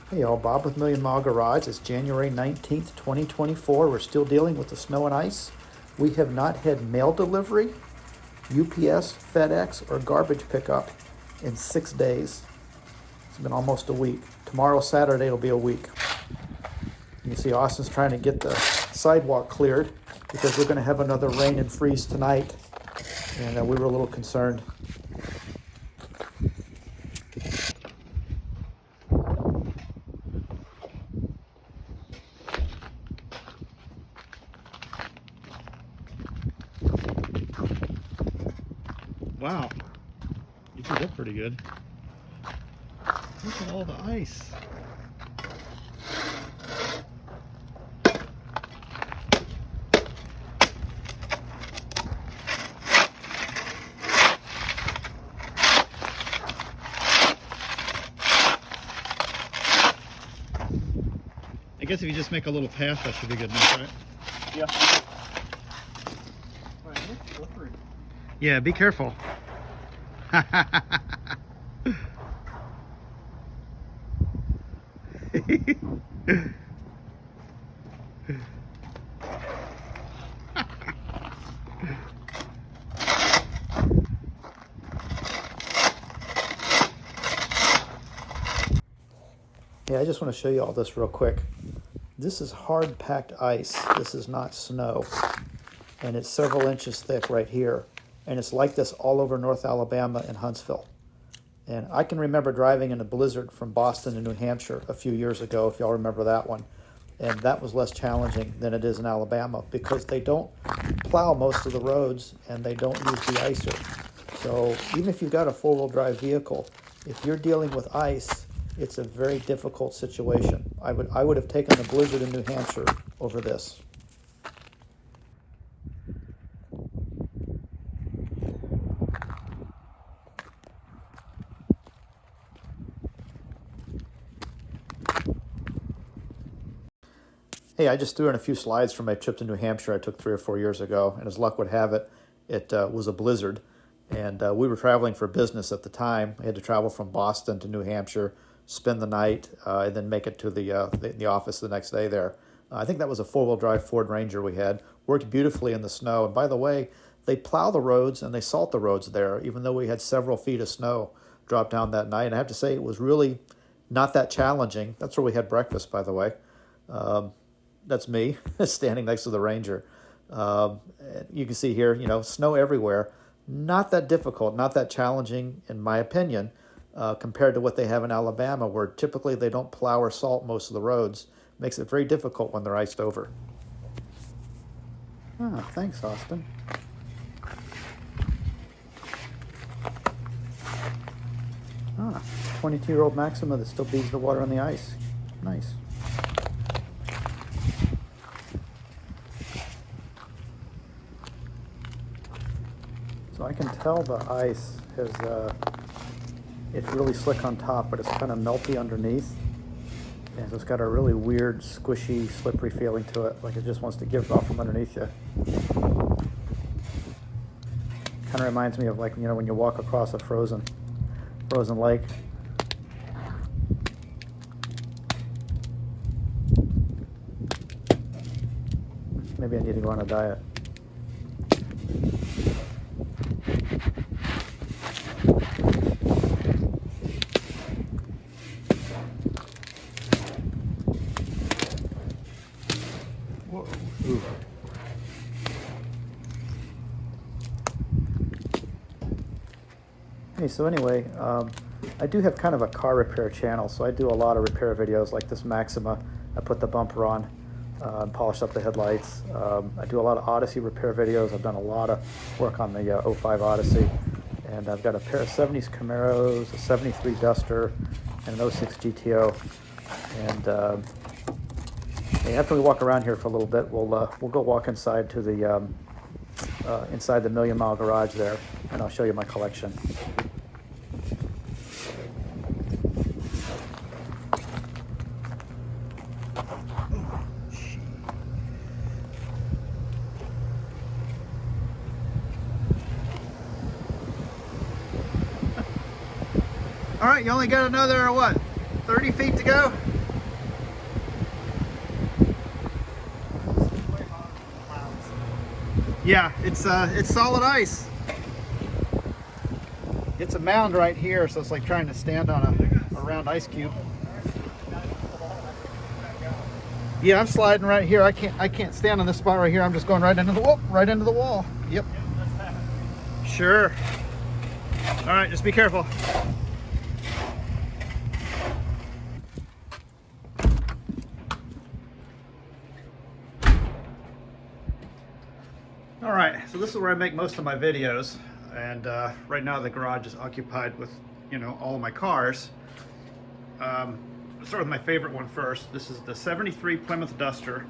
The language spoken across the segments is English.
Hey y'all, Bob with Million Mile Garage. It's January 19th, 2024. We're still dealing with the snow and ice. We have not had mail delivery, UPS, FedEx, or garbage pickup in 6 days. It's been almost a week. Tomorrow, Saturday, will be a week. You can see Austin's trying to get the sidewalk cleared because we're going to have another rain and freeze tonight. And we were a little concerned. Wow, you did that pretty good. Look at all the ice. I guess if you just make a little path, that should be good enough, right? Yeah. Right, it's slippery. Yeah, be careful. Yeah, I just want to show you all this real quick. This is hard packed ice. This is not snow. And it's several inches thick right here. And it's like this all over North Alabama and Huntsville. And I can remember driving in a blizzard from Boston to New Hampshire a few years ago, if y'all remember that one. And that was less challenging than it is in Alabama because they don't plow most of the roads and they don't use de-icer. So even if you've got a four-wheel drive vehicle, if you're dealing with ice, it's a very difficult situation. I would have taken the blizzard in New Hampshire over this. Hey, I just threw in a few slides from my trip to New Hampshire I took 3 or 4 years ago, and as luck would have it, it was a blizzard. And we were traveling for business at the time. We had to travel from Boston to New Hampshire, spend the night, and then make it to the office the next day there. I think that was a four-wheel drive Ford Ranger we had. Worked beautifully in the snow. And by the way, they plow the roads and they salt the roads there, even though we had several feet of snow drop down that night. And I have to say, it was really not that challenging. That's where we had breakfast, by the way. That's me standing next to the Ranger. You can see here, snow everywhere. Not that difficult, not that challenging, in my opinion, compared to what they have in Alabama, where typically they don't plow or salt most of the roads. Makes it very difficult when they're iced over. Ah, thanks, Austin. Ah, 22-year-old Maxima that still beats the water on the ice. Nice. So I can tell the ice has, it's really slick on top, but it's kind of melty underneath. And so it's got a really weird, squishy, slippery feeling to it, like it just wants to give off from underneath you. Kind of reminds me of when you walk across a frozen lake. Maybe I need to go on a diet. Whoa. Ooh. Hey, so anyway, I do have kind of a car repair channel, so I do a lot of repair videos like this Maxima. I put the bumper on, polished up the headlights. I do a lot of Odyssey repair videos. I've done a lot of work on the 05 Odyssey. And I've got a pair of 70s Camaros, a 73 Duster, and an 06 GTO. And after we walk around here for a little bit, we'll go walk inside to the inside the Million Mile Garage there, and I'll show you my collection. All right, you only got another, what, 30 feet to go? Yeah, it's solid ice. It's a mound right here, so it's like trying to stand on a round ice cube. Yeah, I'm sliding right here. I can't stand on this spot right here. I'm just going right into the wall. Right into the wall. Yep. Sure. All right, just be careful. All right, so this is where I make most of my videos, and right now the garage is occupied with, all of my cars. Let's start with my favorite one first. This is the '73 Plymouth Duster.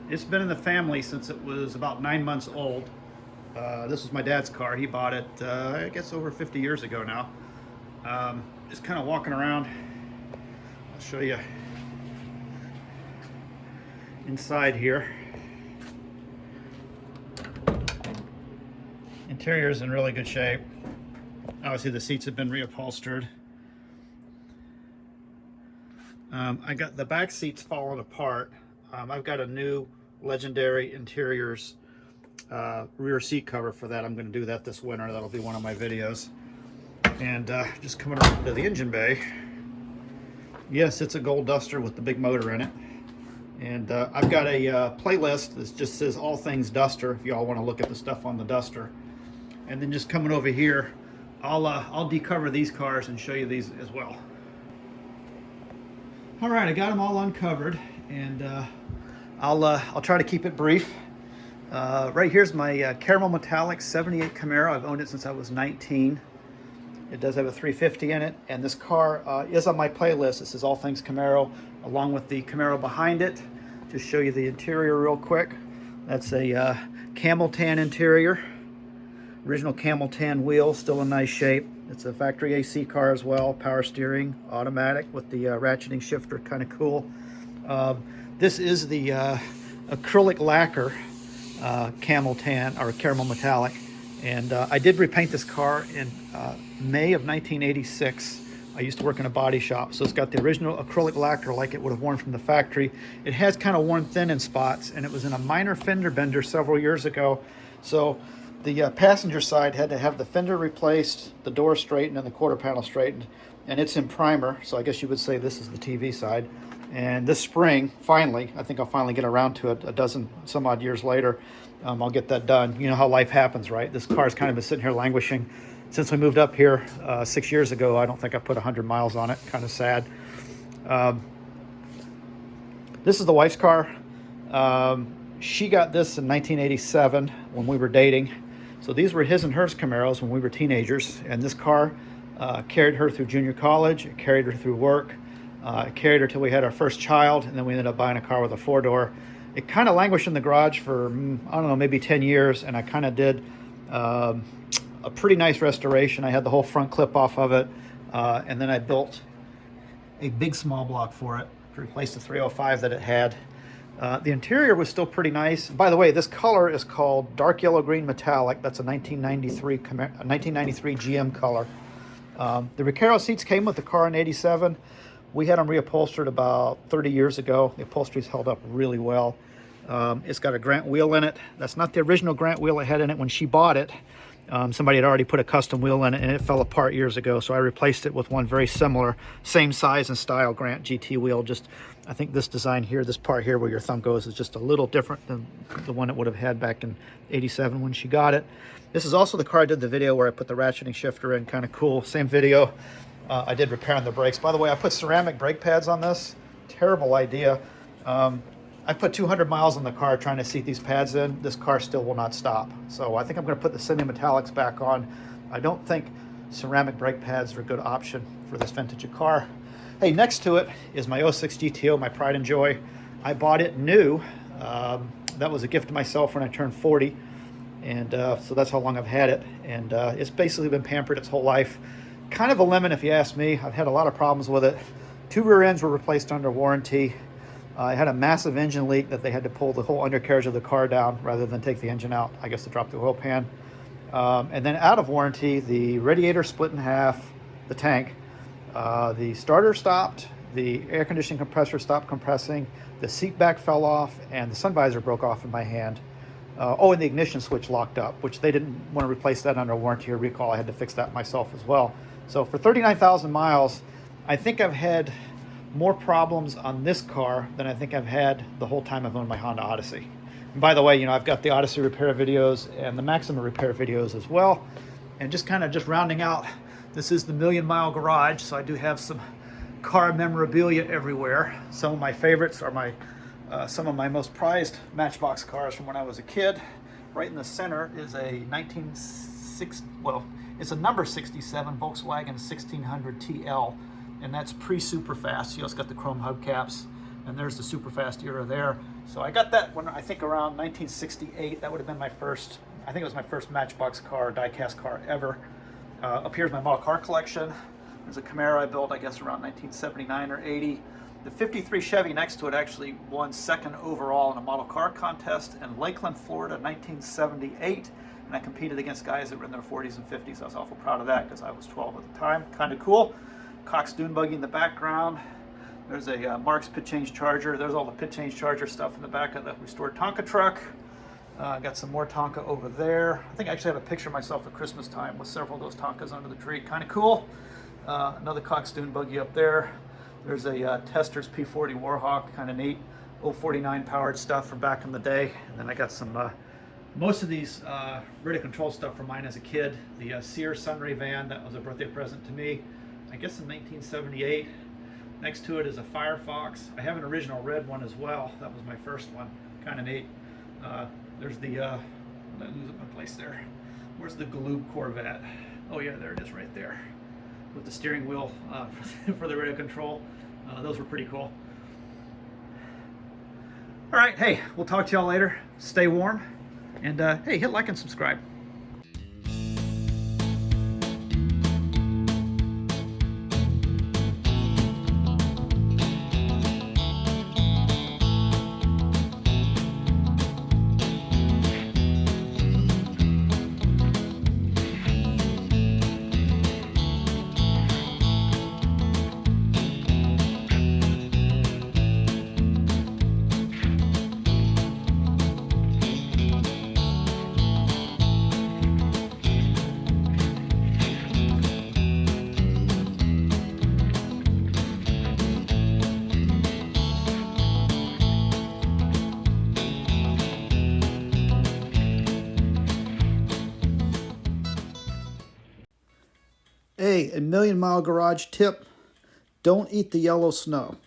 It's been in the family since it was about 9 months old. This was my dad's car. He bought it, I guess, over 50 years ago now. Just kind of walking around. I'll show you inside here. Interior is in really good shape. Obviously the seats have been reupholstered. I got the back seats falling apart. I've got a new Legendary Interiors rear seat cover for that. I'm going to do that this winter. That'll be one of my videos. And just coming around to the engine bay. Yes, it's a gold Duster with the big motor in it. And I've got a playlist that just says all things Duster, if y'all want to look at the stuff on the Duster. And then just coming over here, I'll decover these cars and show you these as well. All right, I got them all uncovered, and I'll try to keep it brief. Right here's my caramel metallic '78 Camaro. I've owned it since I was 19. It does have a 350 in it, and this car is on my playlist. This is all things Camaro, along with the Camaro behind it. Just show you the interior real quick. That's a camel tan interior. Original camel tan wheel, still in nice shape. It's a factory AC car as well, power steering, automatic with the ratcheting shifter, kind of cool. This is the acrylic lacquer camel tan, or caramel metallic. And I did repaint this car in May of 1986. I used to work in a body shop, so it's got the original acrylic lacquer like it would have worn from the factory. It has kind of worn thin in spots, and it was in a minor fender bender several years ago. So the passenger side had to have the fender replaced, the door straightened, and the quarter panel straightened. And it's in primer, so I guess you would say this is the TV side. And this spring, finally, I think I'll finally get around to it a dozen some odd years later. I'll get that done. You know how life happens, right? This car's kind of been sitting here languishing since we moved up here 6 years ago. I don't think I put 100 miles on it. Kind of sad. This is the wife's car. She got this in 1987 when we were dating. So these were his and hers Camaros when we were teenagers. And this car carried her through junior college. It carried her through work. It carried her till we had our first child. And then we ended up buying a car with a 4-door. It kind of languished in the garage for, I don't know, maybe 10 years. And I kind of did a pretty nice restoration. I had the whole front clip off of it. And then I built a big small block for it to replace the 305 that it had. The interior was still pretty nice. By the way, this color is called dark yellow green metallic. That's a 1993 GM color. The Recaro seats came with the car in '87. We had them reupholstered about 30 years ago. The upholstery's held up really well. It's got a Grant wheel in it. That's not the original Grant wheel it had in it when she bought it. Somebody had already put a custom wheel in it, and it fell apart years ago, so I replaced it with one very similar, same size and style Grant GT wheel. Just, I think this design here, this part here where your thumb goes, is just a little different than the one it would have had back in '87 when she got it. This is also the car I did the video where I put the ratcheting shifter in. Kind of cool. Same video. I did repairing the brakes. By the way, I put ceramic brake pads on this. Terrible idea. I put 200 miles on the car trying to seat these pads in. This car still will not stop. So I think I'm going to put the semi-metallics back on. I don't think ceramic brake pads are a good option for this vintage car. Hey, next to it is my '06 GTO, my pride and joy. I bought it new. That was a gift to myself when I turned 40. And so that's how long I've had it. And it's basically been pampered its whole life. Kind of a lemon if you ask me. I've had a lot of problems with it. 2 rear ends were replaced under warranty. I had a massive engine leak that they had to pull the whole undercarriage of the car down rather than take the engine out, I guess, to drop the oil pan. And then out of warranty, the radiator split in half, the tank. The starter stopped, the air conditioning compressor stopped compressing, the seat back fell off, and the sun visor broke off in my hand. Oh, and the ignition switch locked up, which they didn't want to replace that under warranty or recall. I had to fix that myself as well. So for 39,000 miles, I think I've had more problems on this car than I think I've had the whole time I've owned my Honda Odyssey. And by the way, I've got the Odyssey repair videos and the Maxima repair videos as well. And just rounding out, this is the Million Mile Garage, so I do have some car memorabilia everywhere. Some of my favorites are some of my most prized Matchbox cars from when I was a kid. Right in the center is a it's a number 67 Volkswagen 1600 TL, and that's pre-Superfast. It's got the chrome hubcaps, and there's the Superfast era there. So I got that when I think around 1968. That would have been my first, I think it was my first Matchbox car, die-cast car ever. Up here's my model car collection. There's a Camaro I built, I guess, around 1979 or 80. The 53 Chevy next to it actually won second overall in a model car contest in Lakeland, Florida, 1978. And I competed against guys that were in their 40s and 50s. I was awful proud of that because I was 12 at the time. Kind of cool. Cox dune buggy in the background. There's a Marks pit change charger. There's all the pit change charger stuff in the back of the restored Tonka truck. Got some more Tonka over there. I think I actually have a picture of myself at Christmas time with several of those Tonkas under the tree. Kind of cool. Another Cox dune buggy up there. There's a Testors P40 Warhawk, kind of neat. 049 powered stuff from back in the day. And then I got some, most of these radio control stuff from mine as a kid. The Sears Sunray van, that was a birthday present to me, I guess in 1978. Next to it is a Firefox. I have an original red one as well. That was my first one, kind of neat. There's the, I lose my place there. Where's the Galoob Corvette? Oh yeah, there it is right there. With the steering wheel for the radio control. Those were pretty cool. All right, hey, we'll talk to y'all later. Stay warm, and hey, hit like and subscribe. Hey, a Million Mile Garage tip: don't eat the yellow snow.